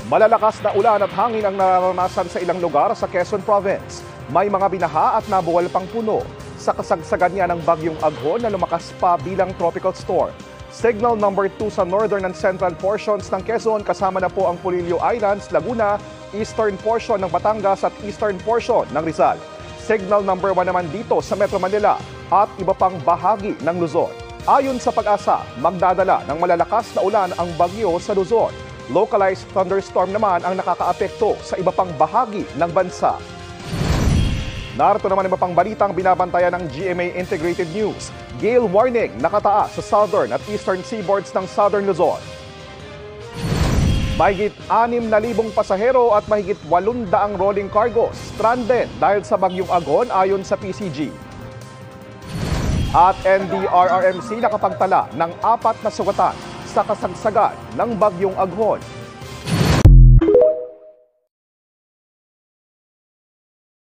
Malalakas na ulan at hangin ang nararanasan sa ilang lugar sa Quezon Province. May mga binaha at nabuwal pang puno sa kasagsagan niya ng bagyong Aghon na lumakas pa bilang tropical storm. Signal number 2 sa northern and central portions ng Quezon, kasama na po ang Polillo Islands, Laguna, eastern portion ng Batangas at eastern portion ng Rizal. Signal number 1 naman dito sa Metro Manila at iba pang bahagi ng Luzon. Ayon sa Pag-asa, magdadala ng malalakas na ulan ang bagyo sa Luzon. Localized thunderstorm naman ang nakakaapekto sa iba pang bahagi ng bansa. Narito naman iba pang balitang binabantayan ng GMA Integrated News. Gale warning nakataas sa southern at eastern seaboards ng southern Luzon. Mahigit 6,000 pasahero at mahigit 800 rolling cargo stranded dahil sa bagyong Aghon ayon sa PCG. At NDRRMC nakapagtala ng 4 na sugatan sa kasagsagan ng bagyong Aghon.